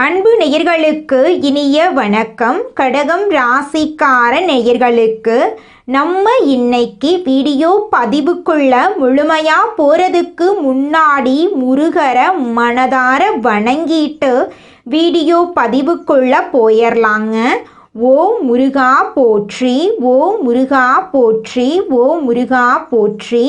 அன்பு நேயர்களுக்கு இனிய வணக்கம். கடகம் ராசிக்கார நேயர்களுக்கு நம்ம இன்னைக்கு வீடியோ பதிவுக்குள்ள முழுமையா போறதுக்கு முன்னாடி முருகரை மனதார வணங்கிட்டு வீடியோ பதிவுக்குள்ள போயிடலாங்க. ஓ முருகா போற்றி, ஓ முருகா போற்றி, ஓ முருகா போற்றி.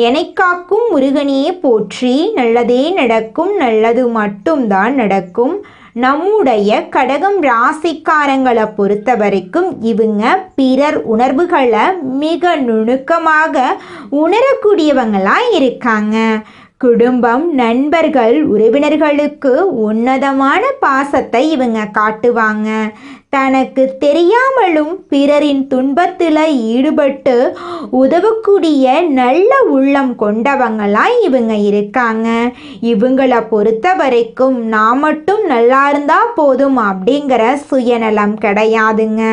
எனைக்காக்கும் முருகனே போற்றி. நல்லதே நடக்கும், நல்லது மட்டும்தான் நடக்கும். நம்முடைய கடகம் ராசிக்காரங்களை பொறுத்த வரைக்கும் இவங்க பிறர் உணர்வுகளை மிக நுணுக்கமாக உணரக்கூடியவங்களாக இருக்காங்க. குடும்பம், நண்பர்கள், உறவினர்களுக்கு உன்னதமான பாசத்தை இவங்க காட்டுவாங்க. தனக்கு தெரியாமலும் பிறரின் துன்பத்தில் ஈடுபட்டு உதவக்கூடிய நல்ல உள்ளம் கொண்டவங்களாய் இவங்க இருக்காங்க. இவங்களை பொறுத்த வரைக்கும் நான் மட்டும் நல்லா இருந்தா போதும் அப்படிங்கிற சுயநலம் கிடையாதுங்க.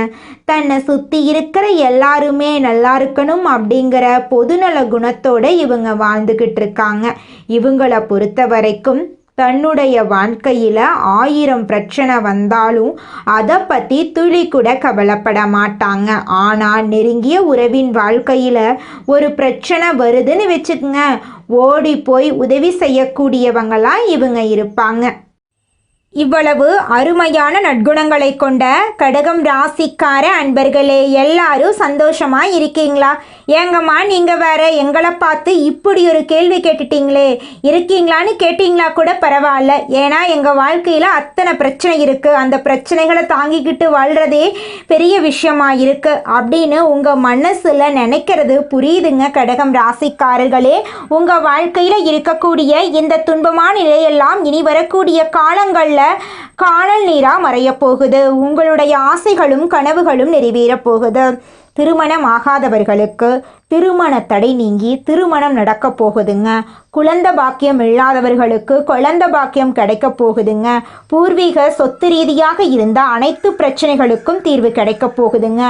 தன்னை சுற்றி இருக்கிற எல்லாருமே நல்லா இருக்கணும் அப்படிங்கிற பொதுநல குணத்தோட இவங்க வாழ்ந்துக்கிட்டு இருக்காங்க. இவங்களை பொறுத்த வரைக்கும் தன்னுடைய வாழ்க்கையில் 1000 பிரச்சனை வந்தாலும் அதை பற்றி துளி கூட கவலைப்பட மாட்டாங்க. ஆனால் நெருங்கிய உறவின் வாழ்க்கையில் ஒரு பிரச்சனை வருதுன்னு வச்சுக்கோங்க, ஓடி போய் உதவி செய்யக்கூடியவங்களாக இவங்க இருப்பாங்க. இவ்வளவு அருமையான நற்குணங்களை கொண்ட கடகம் ராசிக்கார அன்பர்களே, எல்லாரும் சந்தோஷமா இருக்கீங்களா? ஏங்கம்மா நீங்கள் வேற எங்களை பார்த்து இப்படி ஒரு கேள்வி கேட்டுட்டீங்களே, இருக்கீங்களான்னு கேட்டிங்களா கூட பரவாயில்ல. ஏன்னா எங்கள் வாழ்க்கையில் அத்தனை பிரச்சனை இருக்குது, அந்த பிரச்சனைகளை தாங்கிக்கிட்டு வாழ்கிறதே பெரிய விஷயமா இருக்குது அப்படின்னு உங்கள் மனசில் நினைக்கிறது புரியுதுங்க. கடகம் ராசிக்காரர்களே, உங்கள் வாழ்க்கையில் இருக்கக்கூடிய இந்த துன்பமான நிலையெல்லாம் இனி வரக்கூடிய காலங்களில் காணல் நீரா மறைய போகுது. உங்களுடைய ஆசைகளும் கனவுகளும் நிறைவேறப் போகுது. திருமணம் ஆகாதவர்களுக்கு திருமண தடை நீங்கி திருமணம் நடக்க போகுதுங்க. குழந்தை பாக்கியம் இல்லாதவர்களுக்கு குழந்தை பாக்கியம் கிடைக்க போகுதுங்க. பூர்வீக சொத்து ரீதியாக இருந்த அனைத்து பிரச்சனைகளுக்கும் தீர்வு கிடைக்க போகுதுங்க.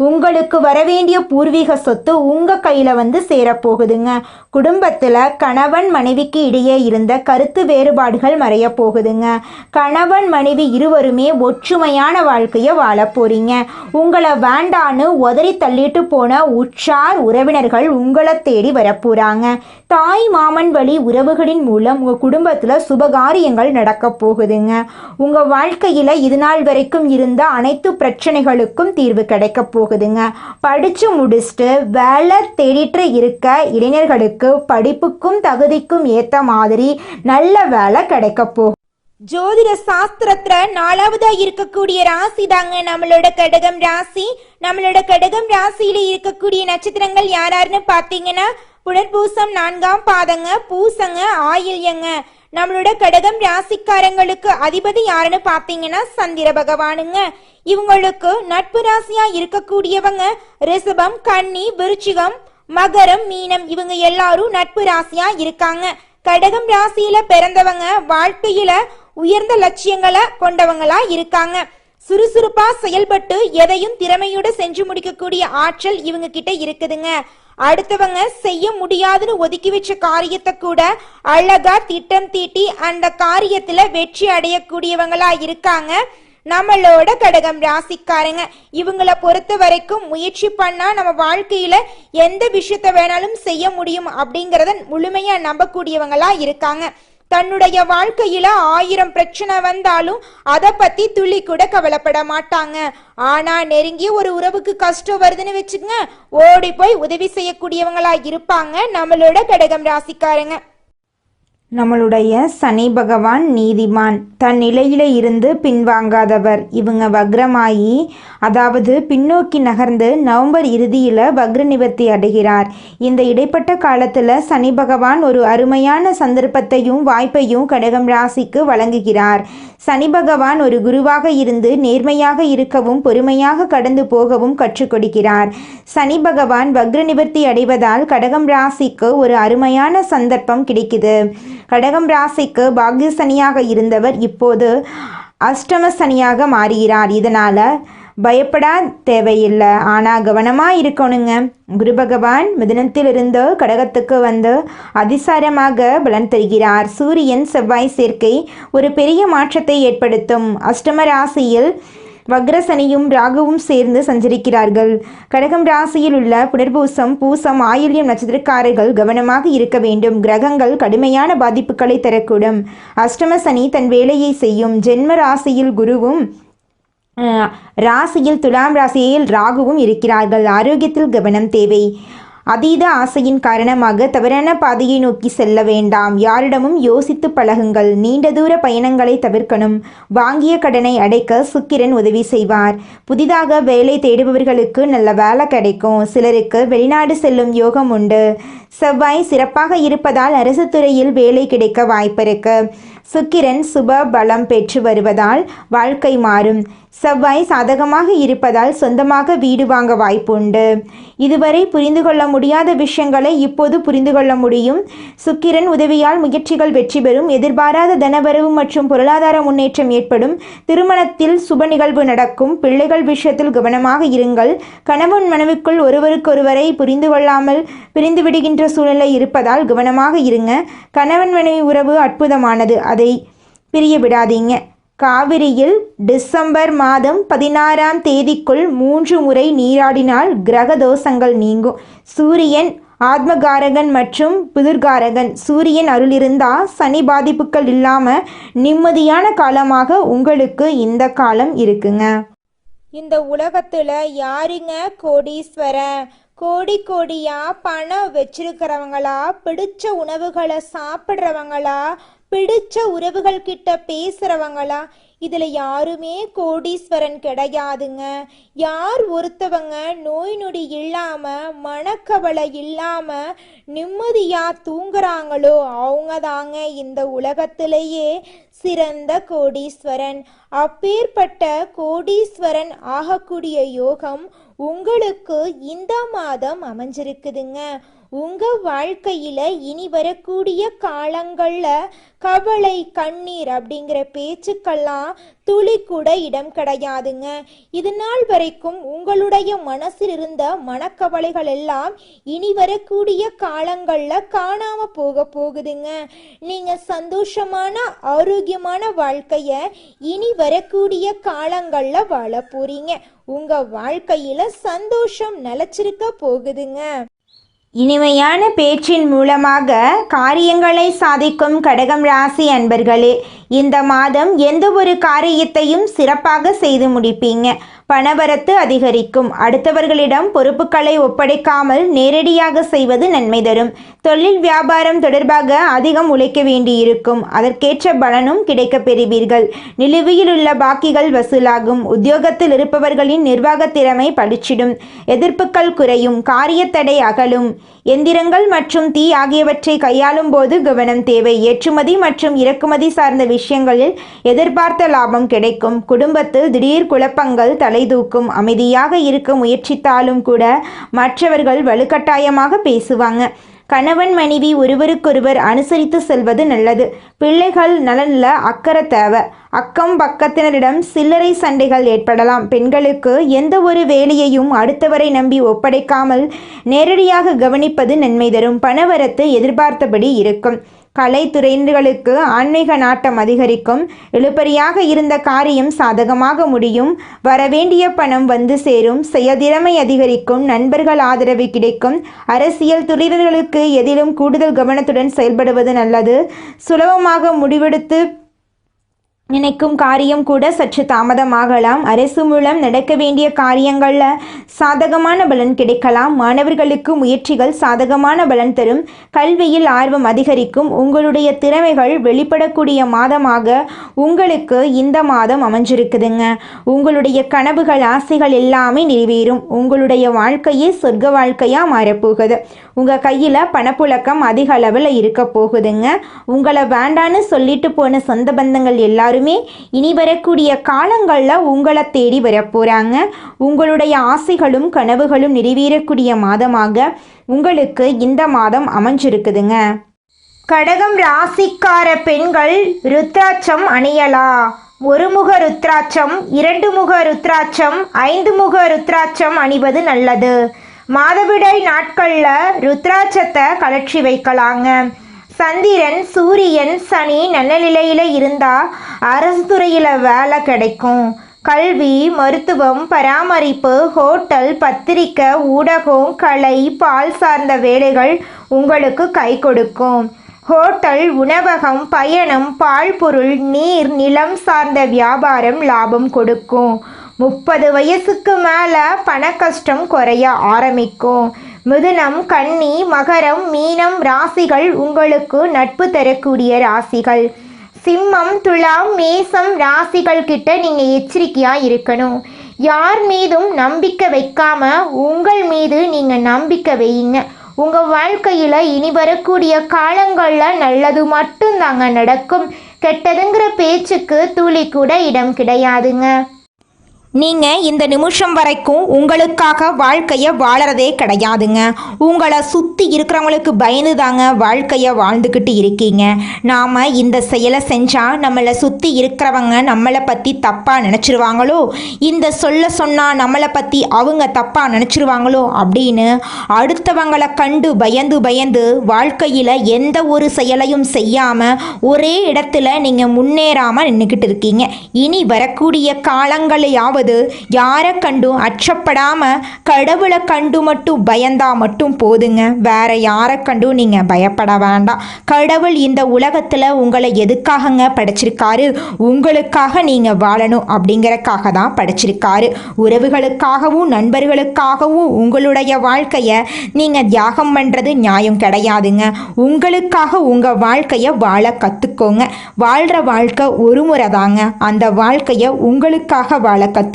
உங்களுக்கு வரவேண்டிய பூர்வீக சொத்து உங்கள் கையில் வந்து சேரப்போகுதுங்க. குடும்பத்தில் கணவன் மனைவிக்கு இடையே இருந்த கருத்து வேறுபாடுகள் மறைய போகுதுங்க. கணவன் மனைவி இருவருமே ஒற்றுமையான வாழ்க்கையை வாழ போறீங்க. உங்களை வேண்டான்னு உதறி தள்ளிட்டு போன உற்றார் உறவினர்கள் உங்களை தேடி வரப்போறாங்க. தாய் மாமன் வழி உறவுகளின் மூலம் உங்கள் குடும்பத்தில் சுபகாரியங்கள் நடக்க போகுதுங்க. உங்கள் வாழ்க்கையில் இது நாள் வரைக்கும் இருந்த அனைத்து பிரச்சனைகளுக்கும் தீர்வு கிடைக்க போகுதுங்க. படித்து முடிச்சுட்டு வேலை தேடிட்டு இருக்க இளைஞர்களுக்கு படிப்புக்கும் தகுதிக்கும் ஏற்ற மாதிரி நல்ல வேலை கிடைக்க போகுது. ஜோதிட சாஸ்திரத்துல 4வதா இருக்கக்கூடிய ராசி தாங்க நம்மளோட கடகம் ராசி. நம்மளோட கடகம் ராசியில இருக்கக்கூடிய நட்சத்திரங்கள் யாராருன்னு பாத்தீங்கன்னா புனர்பூசம் 4ஆம் பாதங்க, பூசங்க, ஆயில்யங்க. நம்மளோட கடகம் ராசிக்காரங்களுக்கு அதிபதி யாருன்னு பாத்தீங்கன்னா சந்திர பகவானுங்க. இவங்களுக்கு நட்பு ராசியா இருக்கக்கூடியவங்க ரிஷபம், கன்னி, விருச்சிகம், மகரம், மீனம். இவங்க எல்லாரும் நட்பு ராசியா இருக்காங்க. கடகம் ராசியில பிறந்தவங்க வாழ்க்கையில உயர்ந்த லட்சியங்களை கொண்டவங்களா இருக்காங்க. சுறுசுறுப்பா செயல்பட்டு எதையும் திறமையோட செஞ்சு முடிக்கக்கூடிய ஆற்றல் இவங்க கிட்ட இருக்குதுங்க. அடுத்தவங்க செய்ய முடியாதுன்னு ஒதுக்கி வச்ச காரியத்தை கூட அழகா திட்டம் தீட்டி அந்த காரியத்துல வெற்றி அடையக்கூடியவங்களா இருக்காங்க நம்மளோட கடகம் ராசிக்காரங்க. இவங்களை பொறுத்த வரைக்கும் முயற்சி பண்ணா நம்ம வாழ்க்கையில எந்த விஷயத்த வேணாலும் செய்ய முடியும் அப்படிங்கிறத முழுமையா நம்பக்கூடியவங்களா இருக்காங்க. தன்னுடைய வாழ்க்கையில 1000 பிரச்சனை வந்தாலும் அதை பத்தி துளி கூட கவலைப்பட மாட்டாங்க. ஆனா நெருங்கிய ஒரு உறவுக்கு கஷ்டம் வருதுன்னு வச்சுக்கங்க, ஓடி போய் உதவி செய்யக்கூடியவங்களா இருப்பாங்க நம்மளோட கடகம் ராசிக்காரங்க. நம்மளுடைய சனி பகவான் நீதிமான், தன் நிலையில இருந்து பின்வாங்காதவர். இவங்க வக்ரமாயி, அதாவது பின்னோக்கி நகர்ந்து நவம்பர் இறுதியில் வக்ர நிவர்த்தி அடைகிறார். இந்த இடைப்பட்ட காலத்தில் சனி பகவான் ஒரு அருமையான சந்தர்ப்பத்தையும் வாய்ப்பையும் கடகம் ராசிக்கு வழங்குகிறார். சனி பகவான் ஒரு குருவாக இருந்து நேர்மையாக இருக்கவும் பொறுமையாக கடந்து போகவும் கற்றுக் கொடுக்கிறார். சனி பகவான் வக்ர நிவர்த்தி அடைவதால் கடகம் ராசிக்கு ஒரு அருமையான சந்தர்ப்பம் கிடைக்குது. கடகம் ராசிக்கு பாக்ய சனியாக இருந்தவர் இப்போது அஷ்டம சனியாக மாறுகிறார். இதனால் பயப்படா தேவையில்லை, ஆனால் கவனமாக இருக்கணுங்க. குரு பகவான் மிதுனத்திலிருந்து கடகத்துக்கு வந்து அதிசாரமாக பலன் தருகிறார். சூரியன் செவ்வாய் சேர்க்கை ஒரு பெரிய மாற்றத்தை ஏற்படுத்தும். அஷ்டம ராசியில் வக்ரசனியும் ராகுவும் சேர்ந்து சஞ்சரிக்கிறார்கள். கடகம் ராசியில் உள்ள புனர்பூசம், பூசம், ஆயில்யம் நட்சத்திரக்காரர்கள் கவனமாக இருக்க வேண்டும். கிரகங்கள் கடுமையான பாதிப்புகளை தரக்கூடும். அஷ்டம சனி தன் வேலையை செய்யும். ஜென்ம ராசியில் குருவும் ராசியில் துலாம் ராசியில் ராகுவும் இருக்கிறார்கள். ஆரோக்கியத்தில் கவனம் தேவை. அதீத ஆசையின் காரணமாக தவறான பாதையை நோக்கி செல்ல வேண்டாம். யாரிடமும் யோசித்து பழகுங்கள். நீண்ட தூர பயணங்களை தவிர்க்கணும். வாங்கிய கடனை அடைக்க சுக்கிரன் உதவி செய்வார். புதிதாக வேலை தேடுபவர்களுக்கு நல்ல வேலை கிடைக்கும். சிலருக்கு வெளிநாடு செல்லும் யோகம் உண்டு. செவ்வாய் சிறப்பாக இருப்பதால் அரசு துறையில் வேலை கிடைக்க வாய்ப்பிருக்கு. சுக்கிரன் சுப பலம் பெற்று வருவதால் வாழ்க்கை மாறும். செவ்வாய் சாதகமாக இருப்பதால் சொந்தமாக வீடு வாங்க வாய்ப்புண்டு. இதுவரை புரிந்து கொள்ள முடியாத விஷயங்களை இப்போது புரிந்து கொள்ள முடியும். சுக்கிரன் உதவியால் முயற்சிகள் வெற்றி பெறும். எதிர்பாராத தனவரவு மற்றும் பொருளாதார முன்னேற்றம் ஏற்படும். திருமணத்தில் சுப நிகழ்வு நடக்கும். பிள்ளைகள் விஷயத்தில் கவனமாக இருங்கள். கணவன் மனைவிக்குள் ஒருவருக்கொருவரை புரிந்து கொள்ளாமல் பிரிந்து விடுகின்ற சூழ்நிலை இருப்பதால் கவனமாக இருங்க. கணவன் மனைவி உறவு அற்புதமானது, அதை பிரிய விடாதீங்க. காவிரியில் டிசம்பர் மாதம் 16ஆம் தேதிக்குள் 3 முறை நீராடினால் கிரக தோஷங்கள் நீங்கும். சூரியன் ஆத்மகாரகன் மற்றும் புதிர்காரகன். சூரியன் அருள் இருந்தால் சனி பாதிப்புகள் இல்லாமல் நிம்மதியான காலமாக உங்களுக்கு இந்த காலம் இருக்குங்க. இந்த உலகத்துல யாருங்க கோடீஸ்வரன்? கோடியா பணம் வச்சிருக்கிறவங்களா, பிடிச்ச உணவுகளை சாப்பிட்றவங்களா, பிடிச்ச உறவுகள் கிட்ட பேசுறவங்களா? இதுல யாருமே கோடீஸ்வரன் கிடையாதுங்க. யார் ஒருத்தவங்க நோய் நொடி இல்லாம மனக்கவலை இல்லாம நிம்மதியா தூங்குறாங்களோ அவங்க தாங்க இந்த உலகத்திலேயே சிறந்த கோடீஸ்வரன். அப்பேற்பட்ட கோடீஸ்வரன் ஆகக்கூடிய யோகம் உங்களுக்கு இந்த மாதம் அமைஞ்சிருக்குதுங்க. உங்க வாழ்க்கையில இனி வரக்கூடிய காலங்கள்ல கவலை, கண்ணீர் அப்படிங்கிற பேச்சுக்கெல்லாம் துளி கூட இடம் கிடையாதுங்க. இது நாள் வரைக்கும் உங்களுடைய மனசில் இருந்த மனக்கவலைகள் எல்லாம் இனி வரக்கூடிய காலங்கள்ல காணாம போகுதுங்க. நீங்க சந்தோஷமான ஆரோக்கியமான வாழ்க்கைய இனி வரக்கூடிய காலங்கள்ல வாழ போறீங்க. உங்க வாழ்க்கையில சந்தோஷம் நிலைச்சிருக்க போகுதுங்க. இனிமையான பேச்சின் மூலமாக காரியங்களை சாதிக்கும் கடகம் ராசி அன்பர்களே, இந்த மாதம் எந்த ஒரு காரியத்தையும் சிறப்பாக செய்து முடிப்பீங்க. பணவரத்து அதிகரிக்கும். அடுத்தவர்களிடம் பொறுப்புகளை ஒப்படைக்காமல் நேரடியாக செய்வது நன்மை தரும். தொழில் வியாபாரம் தொடர்பாக அதிகம் உழைக்க வேண்டியிருக்கும். அதற்கேற்ற பலனும் கிடைக்கப் பெறுவீர்கள். நிலுவையில் உள்ள பாக்கிகள் வசூலாகும். உத்தியோகத்தில் இருப்பவர்களின் நிர்வாக திறமை பளிச்சிடும். எதிர்ப்புகள் குறையும். காரியத்தடை அகலும். எந்திரங்கள் மற்றும் தீ ஆகியவற்றை கையாளும் போது கவனம் தேவை. ஏற்றுமதி மற்றும் இறக்குமதி சார்ந்த விஷயங்களில் எதிர்பார்த்த லாபம் கிடைக்கும். குடும்பத்தில் திடீர் குழப்பங்கள் தலைதூக்கும். அமைதியாக இருக்க முயற்சித்தாலும் கூட மற்றவர்கள் வலுக்கட்டாயமாக பேசுவாங்க. கணவன் மனைவி ஒருவருக்கொருவர் அனுசரித்து செல்வது நல்லது. பிள்ளைகள் நலனில் அக்கறை தேவை. அக்கம் பக்கத்தினரிடம் சில்லறை சண்டைகள் ஏற்படலாம். பெண்களுக்கு எந்த ஒரு வேலையையும் அடுத்தவரை நம்பி ஒப்படைக்காமல் நேரடியாக கவனிப்பது நன்மை தரும். பணவரத்து எதிர்பார்த்தபடி இருக்கும். கலைத்துறையினர்களுக்கு ஆன்மீக நாட்டம் அதிகரிக்கும். இழுபறியாக இருந்த காரியம் சாதகமாக முடியும். வரவேண்டிய பணம் வந்து சேரும். செயல்திறமை அதிகரிக்கும். நண்பர்கள் ஆதரவு கிடைக்கும். அரசியல் துறையினர்களுக்கு எதிலும் கூடுதல் கவனத்துடன் செயல்படுவது நல்லது. சுலபமாக முடிவெடுத்து நினைக்கும் காரியம் கூட சற்று தாமதமாகலாம். அரசு மூலம் நடக்க வேண்டிய காரியங்களில் சாதகமான பலன் கிடைக்கலாம். மாணவர்களுக்கு முயற்சிகள் சாதகமான பலன் தரும். கல்வியில் ஆர்வம் அதிகரிக்கும். உங்களுடைய திறமைகள் வெளிப்படக்கூடிய மாதமாக உங்களுக்கு இந்த மாதம் அமைஞ்சிருக்குதுங்க. உங்களுடைய கனவுகள், ஆசைகள் எல்லாமே நிறைவேறும். உங்களுடைய வாழ்க்கையே சொர்க்க வாழ்க்கையாக மாறப்போகுது. உங்கள் கையில் பணப்புழக்கம் அதிக அளவில் இருக்க போகுதுங்க. உங்களை வேண்டான்னு சொல்லிட்டு போன சொந்த பந்தங்கள் எல்லாருமே இனி வரக்கூடிய காலங்களில் உங்களை தேடி வரப்போகிறாங்க. உங்களுடைய ஆசைகளும் கனவுகளும் நிறைவேறக்கூடிய மாதமாக உங்களுக்கு இந்த மாதம் அமைஞ்சிருக்குதுங்க. கடகம் ராசிக்கார பெண்கள் ருத்ராட்சம் அணியலா? ஒரு முக ருத்ராட்சம், 2 முக ருத்ராட்சம், 5 முக ருத்ராட்சம் அணிவது நல்லது. மாதவிடாய் நாட்களில் ருத்ராட்சத்தை கலற்றி வைக்கலாங்க. சந்திரன், சூரியன், சனி நல்ல நிலையில் இருந்தால் அரசு துறையில் வேலை கிடைக்கும். கல்வி, மருத்துவம், பராமரிப்பு, ஹோட்டல், பத்திரிக்கை, ஊடகம், கலை, பால் சார்ந்த வேலைகள் உங்களுக்கு கை கொடுக்கும். ஹோட்டல், உணவகம், பயணம், பால் பொருள், நீர், நிலம் சார்ந்த வியாபாரம் லாபம் கொடுக்கும். 30 வயசுக்கு மேலே பண கஷ்டம் குறைய ஆரம்பிக்கும். மிதுனம், கன்னி, மகரம், மீனம் ராசிகள் உங்களுக்கு நட்பு தரக்கூடிய ராசிகள். சிம்மம், துலாம், மேசம் ராசிகள் கிட்ட நீங்கள் எச்சரிக்கையாக இருக்கணும். யார் மீதும் நம்பிக்கை வைக்காம உங்கள் மீது நீங்கள் நம்பிக்கை வையுங்க. உங்கள் வாழ்க்கையில் இனி வரக்கூடிய காலங்களில் நல்லது மட்டும்தாங்க நடக்கும். கெட்டதுங்கிற பேச்சுக்கு துளி கூட இடம் கிடையாதுங்க. நீங்கள் இந்த நிமிஷம் வரைக்கும் உங்களுக்காக வாழ்க்கையை வாழறதே கிடையாதுங்க. உங்களை சுற்றி இருக்கிறவங்களுக்கு பயந்து தாங்க வாழ்க்கையை வாழ்ந்துக்கிட்டு இருக்கீங்க. நாம் இந்த செயலை செஞ்சால் நம்மளை சுற்றி இருக்கிறவங்க நம்மளை பற்றி தப்பாக நினச்சிருவாங்களோ, இந்த சொன்னால் நம்மளை பற்றி அவங்க தப்பாக நினச்சிருவாங்களோ அப்படின்னு அடுத்தவங்களை கண்டு பயந்து வாழ்க்கையில் எந்த ஒரு செயலையும் செய்யாமல் ஒரே இடத்துல நீங்கள் முன்னேறாமல் நின்றுக்கிட்டு இருக்கீங்க. இனி வரக்கூடிய காலங்களையாவது யாரை கண்டும் அச்சப்படாம கடவுளை கண்டு மட்டும் பயந்தா மட்டும் போதுங்க. வேற யாரை கண்டும் நீங்க பயப்பட வேண்டாம். கடவுள் இந்த உலகத்துல உங்களை எதுக்காகங்க படைச்சிருக்காரு? உங்களுக்காக நீங்க வாழணும் அப்படிங்கறக்காக தான் படைச்சிருக்காரு. உறவுகளுக்காகவும் நண்பர்களுக்காகவும் உங்களுடைய வாழ்க்கைய நீங்க தியாகம் பண்றது நியாயம் கிடையாதுங்க. உங்களுக்காக உங்க வாழ்க்கைய வாழ கத்துக்கோங்க. வாழ்ற வாழ்க்கை ஒரு முறை தாங்க. அந்த வாழ்க்கைய உங்களுக்காக வாழ கத்துக்கோங்க.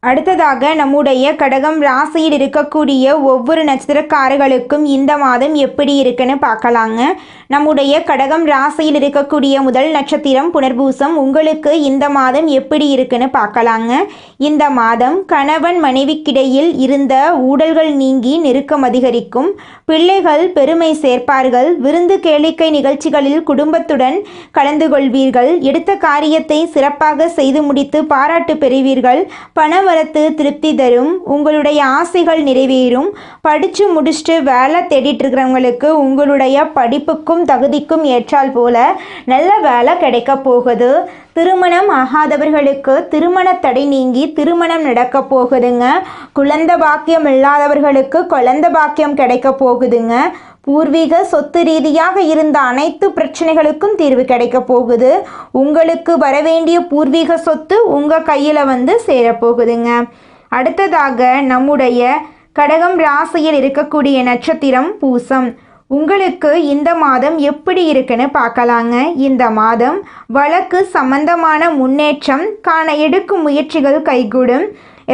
அடுத்ததாக நம்முடைய கடகம் ராசியில் இருக்கக்கூடிய ஒவ்வொரு நட்சத்திரக்காரர்களுக்கும் இந்த மாதம் எப்படி இருக்குன்னு பார்க்கலாங்க. நம்முடைய கடகம் ராசியில் இருக்கக்கூடிய முதல் நட்சத்திரம் புனர்பூசம். உங்களுக்கு இந்த மாதம் எப்படி இருக்குன்னு பார்க்கலாங்க. இந்த மாதம் கணவன் மனைவிக்கிடையில் இருந்த ஊடல்கள் நீங்கி நெருக்கம் அதிகரிக்கும். பிள்ளைகள் பெருமை சேர்ப்பார்கள். விருந்து கேளிக்கை நிகழ்ச்சிகளில் குடும்பத்துடன் கலந்து கொள்வீர்கள். எடுத்த காரியத்தை சிறப்பாக செய்து முடித்து பாராட்டு பெறுவீர்கள். பணவரத்து திருப்தி தரும். உங்களுடைய ஆசைகள் நிறைவேறும். படித்து முடிச்சுட்டு வேலை தேடிட்டு இருக்கிறவங்களுக்கு உங்களுடைய படிப்புக்கும் தகுதிக்கும் ஏற்றால் போல நல்ல வேலை கிடைக்க போகுது. திருமணம் ஆகாதவர்களுக்கு திருமண தடை நீங்கி திருமணம் நடக்க போகுதுங்க. குழந்தை பாக்கியம் இல்லாதவர்களுக்கு குழந்தை பாக்கியம் கிடைக்க போகுதுங்க. பூர்வீக சொத்து ரீதியாக இருந்த அனைத்து பிரச்சனைகளுக்கும் தீர்வு கிடைக்க போகுது. உங்களுக்கு வரவேண்டிய பூர்வீக சொத்து உங்கள் கையில் சேரப்போகுதுங்க. அடுத்ததாக நம்முடைய கடகம் ராசியில் இருக்கக்கூடிய நட்சத்திரம் பூசம். உங்களுக்கு இந்த மாதம் எப்படி இருக்குன்னு பார்க்கலாங்க. இந்த மாதம் வழக்கு சம்பந்தமான முன்னேற்றம் காண எடுக்கும் முயற்சிகள் கைகூடும்.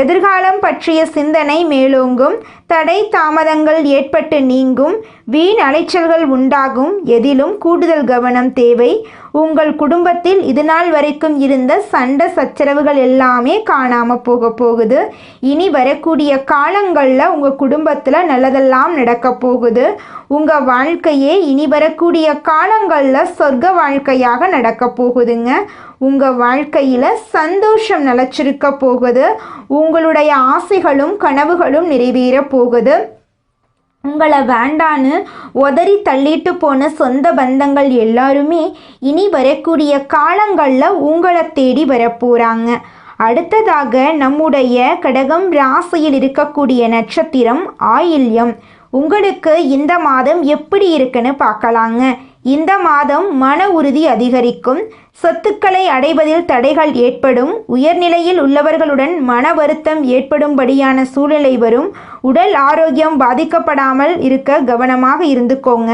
எதிர்காலம் பற்றிய சிந்தனை மேலோங்கும். தடை தாமதங்கள் ஏற்பட்டு நீங்கும். வீண் அலைச்சல்கள் உண்டாகும். எதிலும் கூடுதல் கவனம் தேவை. உங்கள் குடும்பத்தில் இதுநாள் வரைக்கும் இருந்த சண்டை சச்சரவுகள் எல்லாமே காணாமல் போகுது. இனி வரக்கூடிய காலங்களில் உங்கள் குடும்பத்தில் நல்லதெல்லாம் நடக்க போகுது. உங்கள் வாழ்க்கையே இனி வரக்கூடிய காலங்களில் சொர்க்க வாழ்க்கையாக நடக்க போகுதுங்க. உங்கள் வாழ்க்கையில் சந்தோஷம் நிலச்சிருக்க போகுது. உங்களுடைய ஆசைகளும் கனவுகளும் நிறைவேற போகுது. உங்களை வேண்டான்னு உதறி தள்ளிட்டு போன சொந்த பந்தங்கள் எல்லாருமே இனி வரக்கூடிய காலங்களில் உங்களை தேடி வரப்போகிறாங்க. அடுத்ததாக நம்முடைய கடகம் ராசியில் இருக்கக்கூடிய நட்சத்திரம் ஆயில்யம். உங்களுக்கு இந்த மாதம் எப்படி இருக்குன்னு பார்க்கலாங்க. இந்த மாதம் மன உறுதி அதிகரிக்கும். சொத்துக்களை அடைவதில் தடைகள் ஏற்படும். உயர்நிலையில் உள்ளவர்களுடன் மன வருத்தம் ஏற்படும்படியான சூழ்நிலை வரும். உடல் ஆரோக்கியம் பாதிக்கப்படாமல் இருக்க கவனமாக இருந்துக்கோங்க.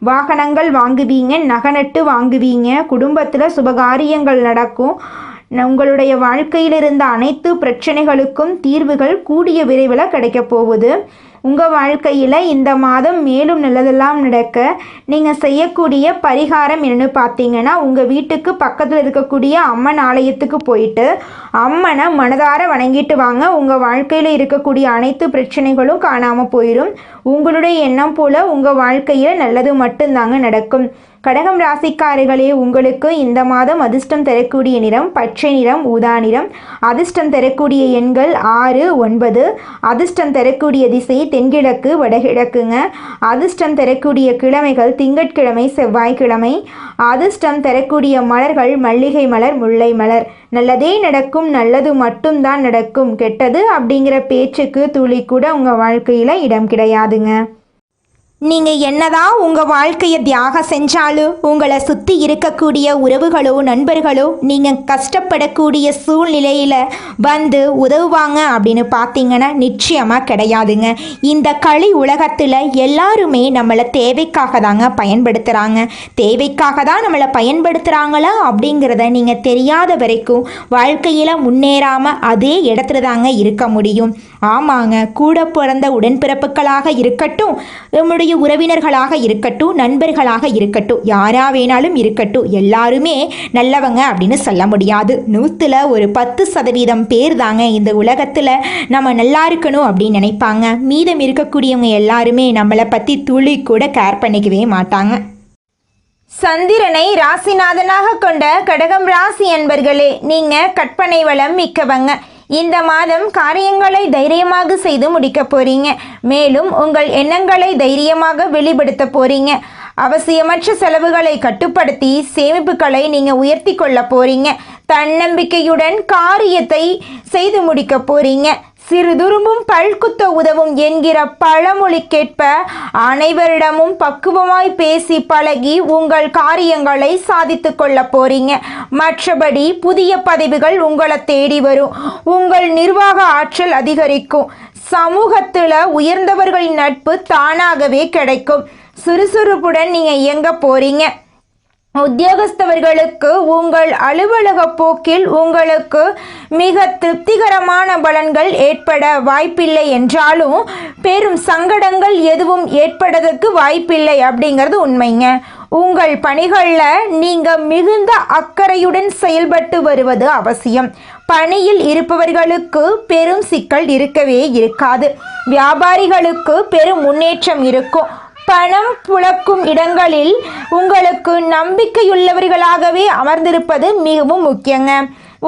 வாகனங்கள் வாங்குவீங்க, நகநட்டு வாங்குவீங்க. குடும்பத்தில் சுபகாரியங்கள் நடக்கும். உங்களுடைய வாழ்க்கையில் இருந்த அனைத்து பிரச்சனைகளுக்கும் தீர்வுகள் கூடிய விரைவில் கிடைக்க போகுது. உங்கள் வாழ்க்கையில் இந்த மாதம் மேலும் நல்லதெல்லாம் நடக்க நீங்கள் செய்யக்கூடிய பரிகாரம் என்னென்னு பார்த்தீங்கன்னா, உங்கள் வீட்டுக்கு பக்கத்தில் இருக்கக்கூடிய அம்மன் ஆலயத்துக்கு போயிட்டு அம்மனை மனதார வணங்கிட்டு வாங்க. உங்கள் வாழ்க்கையில் இருக்கக்கூடிய அனைத்து பிரச்சனைகளும் காணாமல் போயிடும். உங்களுடைய எண்ணம் போல் உங்கள் வாழ்க்கையில் நல்லது மட்டும்தாங்க நடக்கும். கடகம் ராசிக்காரர்களே, உங்களுக்கு இந்த மாதம் அதிர்ஷ்டம் தரக்கூடிய நிறம் பச்சை நிறம், ஊதா நிறம். அதிர்ஷ்டம் தரக்கூடிய எண்கள் 6, 9. அதிர்ஷ்டம் தரக்கூடிய திசை தென்கிழக்கு, வடகிழக்குங்க. அதிர்ஷ்டம் தரக்கூடிய கிழமைகள் திங்கட்கிழமை, செவ்வாய்க்கிழமை. அதிர்ஷ்டம் தரக்கூடிய மலர்கள் மல்லிகை மலர், முல்லை மலர். நல்லதே நடக்கும், நல்லது மட்டும்தான் நடக்கும். கெட்டது அப்படிங்கிற பேச்சுக்கு துளி கூட உங்கள் வாழ்க்கையில் இடம் கிடையாதுங்க. நீங்கள் என்னதான் உங்கள் வாழ்க்கையை தியாகம் செஞ்சாலும் உங்களை சுற்றி இருக்கக்கூடிய உறவுகளோ நண்பர்களோ நீங்கள் கஷ்டப்படக்கூடிய சூழ்நிலையில் வந்து உதவுவாங்க அப்படின்னு பார்த்தீங்கன்னா நிச்சயமாக கிடையாதுங்க. இந்த களி உலகத்தில் எல்லாருமே நம்மளை தேவைக்காக தாங்க பயன்படுத்துகிறாங்க. தேவைக்காக தான் நம்மளை பயன்படுத்துகிறாங்களா அப்படிங்கிறத நீங்கள் தெரியாத வரைக்கும் வாழ்க்கையில் முன்னேறாமல் அதே இடத்துல தாங்க இருக்க முடியும். ஆமாங்க, கூட பிறந்த உடன்பிறப்புகளாக இருக்கட்டும், நம்முடைய உறவினர்களாக இருக்கட்டும், நண்பர்களாக இருக்கட்டும், யாரா வேணாலும் இருக்கட்டும், எல்லாருமே நல்லவங்க அப்படின்னு சொல்ல முடியாது. 100ல் ஒரு 10% பேர் தாங்க இந்த உலகத்தில் நம்ம நல்லா இருக்கணும் அப்படின்னு நினைப்பாங்க. மீதம் இருக்கக்கூடியவங்க எல்லாருமே நம்மளை பற்றி துளி கூட கேர் பண்ணிக்கவே மாட்டாங்க. சந்திரனை ராசிநாதனாக கொண்ட கடகம் ராசி என்பர்களே, நீங்கள் கற்பனை வளம் மிக்கவங்க. இந்த மாதம் காரியங்களை தைரியமாக செய்து முடிக்க போறீங்க. மேலும் உங்கள் எண்ணங்களை தைரியமாக வெளிப்படுத்த போறீங்க. அவசியமற்ற செலவுகளை கட்டுப்படுத்தி சேமிப்புகளை நீங்கள் உயர்த்தி கொள்ள போறீங்க. தன்னம்பிக்கையுடன் காரியத்தை செய்து முடிக்க போறீங்க. சிறுதுரும்பும் பல்குத்த உதவும் என்கிற பழமொழிக்கேற்ப அனைவரிடமும் பக்குவமாய் பேசி பழகி உங்கள் காரியங்களை சாதித்து கொள்ள போறீங்க. மற்றபடி புதிய பதவிகள் உங்களை தேடி வரும். உங்கள் நிர்வாக ஆற்றல் அதிகரிக்கும். சமூகத்தில் உயர்ந்தவர்களின் நட்பு தானாகவே கிடைக்கும். சுறுசுறுப்புடன் நீங்கள் இயங்க போறீங்க. உத்தியோகஸ்தவர்களுக்கு உங்கள் அலுவலக போக்கில் உங்களுக்கு மிக திருப்திகரமான பலன்கள் ஏற்பட வாய்ப்பில்லை என்றாலும் பெரும் சங்கடங்கள் எதுவும் ஏற்படுவதற்கு வாய்ப்பில்லை அப்படிங்கிறது உண்மைங்க. உங்கள் பணிகளில் நீங்கள் மிகுந்த அக்கறையுடன் செயல்பட்டு வருவது அவசியம். பணியில் இருப்பவர்களுக்கு பெரும் சிக்கல் இருக்கவே இருக்காது. வியாபாரிகளுக்கு பெரும் முன்னேற்றம் இருக்கும். பணம் புழக்கும் இடங்களில் உங்களுக்கு நம்பிக்கையுள்ளவர்களாகவே அமர்ந்திருப்பது மிகவும் முக்கியங்க.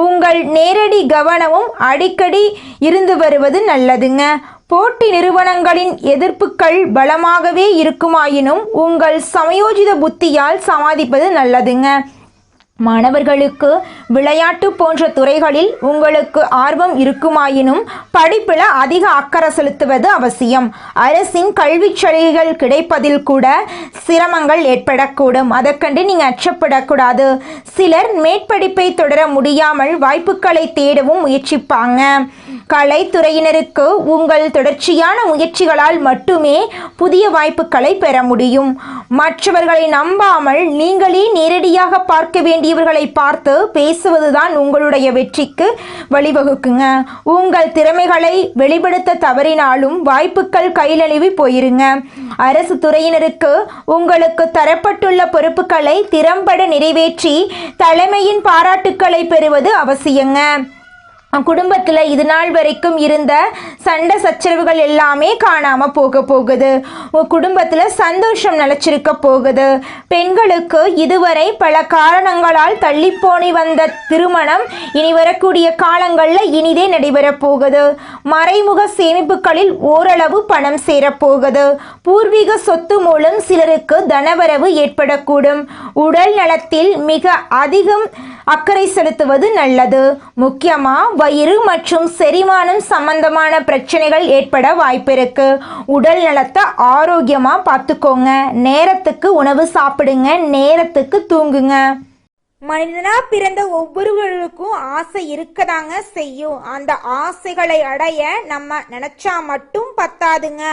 உங்கள் நேரடி கவனமும் அடிக்கடி இருந்து வருவது நல்லதுங்க. போட்டி நிறுவனங்களின் எதிர்ப்புகள் பலமாகவே இருக்குமாயினும் உங்கள் சமயோஜித புத்தியால் சமாளிப்பது நல்லதுங்க. மாணவர்களுக்கு விளையாட்டு போன்ற துறைகளில் உங்களுக்கு ஆர்வம் இருக்குமாயினும் படிப்பில் அதிக அக்கறை செலுத்துவது அவசியம். அரசின் கல்வி சலுகைகள் கிடைப்பதில் கூட சிரமங்கள் ஏற்படக்கூடும். அதை கண்டு நீங்கள் அச்சப்படக்கூடாது. சிலர் மேற்படிப்பை தொடர முடியாமல் வாய்ப்புகளை தேடவும் முயற்சிப்பாங்க. கலைத்துறையினருக்கு உங்கள் தொடர்ச்சியான முயற்சிகளால் மட்டுமே புதிய வாய்ப்புகளை பெற முடியும். மற்றவர்களை நம்பாமல் நீங்களே நேரடியாக பார்க்க வேண்டியவர்களை பார்த்து பேசுவதுதான் உங்களுடைய வெற்றிக்கு வழிவகுக்குங்க. உங்கள் திறமைகளை வெளிப்படுத்த தவறினாலும் வாய்ப்புகள் கைநழுவி போயிருங்க. அரசு துறையினருக்கு உங்களுக்கு தரப்பட்டுள்ள பொறுப்புகளை திறம்பட நிறைவேற்றி தலைமையின் பாராட்டுக்களை பெறுவது அவசியங்க. குடும்பத்தில் இது நாள் வரைக்கும் இருந்த சண்டை சச்சரவுகள் எல்லாமே காணாமல் போகுது. குடும்பத்தில் சந்தோஷம் நிலச்சிருக்க போகுது. பெண்களுக்கு இதுவரை பல காரணங்களால் தள்ளிப்போனி வந்த திருமணம் இனி வரக்கூடிய காலங்களில் இனிதே நடைபெறப் போகுது. மறைமுக சேமிப்புகளில் ஓரளவு பணம் சேரப்போகுது. பூர்வீக சொத்து மூலம் சிலருக்கு தனவரவு ஏற்படக்கூடும். உடல் நலத்தில் மிக அதிகம் அக்கறை செலுத்துவது நல்லது. முக்கியமாக வயிறு மற்றும் செரிமானம் சம்பந்தமான பிரச்சனைகள் ஏற்பட வாய்ப்பிருக்கு. உடல் நலத்தை ஆரோக்கியமாக பார்த்துக்கோங்க. நேரத்துக்கு உணவு சாப்பிடுங்க, நேரத்துக்கு தூங்குங்க. மனிதனா பிறந்த ஒவ்வொருவருக்கும் ஆசை இருக்கதாங்க செய்யும். அந்த ஆசைகளை அடைய நம்ம நினைச்சா மட்டும் பத்தாதுங்க.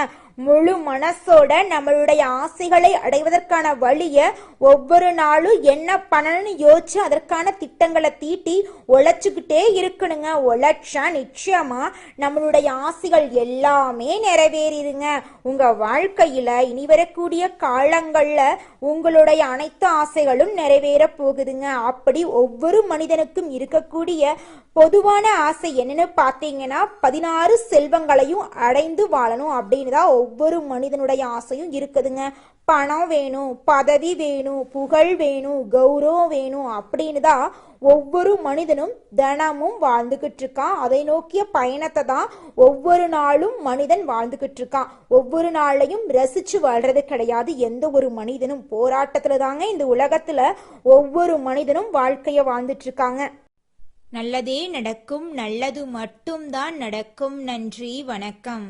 முழு மனசோட நம்மளுடைய ஆசைகளை அடைவதற்கான வழியை ஒவ்வொரு நாளும் என்ன பண்ணணும்னு யோசிச்சு அதற்கான திட்டங்களை தீட்டி உழைச்சிக்கிட்டே இருக்கணுங்க. உழைச்சா நிச்சயமா நம்மளுடைய ஆசைகள் எல்லாமே நிறைவேறிடுங்க. உங்க வாழ்க்கையில இனி வரக்கூடிய காலங்கள்ல உங்களுடைய அனைத்து ஆசைகளும் நிறைவேற போகுதுங்க. அப்படி ஒவ்வொரு மனிதனுக்கும் இருக்கக்கூடிய பொதுவான ஆசை என்னன்னு பார்த்தீங்கன்னா 16 செல்வங்களையும் அடைந்து வாழணும் அப்படின்னு தான் ஒவ்வொரு மனிதனுடைய ஆசையும் இருக்குதுங்க. பணம் வேணும், பதவி வேணும், புகழ் வேணும், கௌரவம் வேணும் அப்படின்னு தான் ஒவ்வொரு மனிதனும் தினமும் வாழ்ந்துகிட்டு இருக்கான். அதை நோக்கிய பயணத்தை தான் ஒவ்வொரு நாளும் மனிதன் வாழ்ந்துகிட்டு இருக்கான். ஒவ்வொரு நாளையும் ரசிச்சு வாழ்றது கிடையாது எந்த ஒரு மனிதனும். போராட்டத்துல தாங்க இந்த உலகத்துல ஒவ்வொரு மனிதனும் வாழ்க்கைய வாழ்ந்துட்டு இருக்காங்க. நல்லதே நடக்கும், நல்லது மட்டும்தான் நடக்கும். நன்றி, வணக்கம்.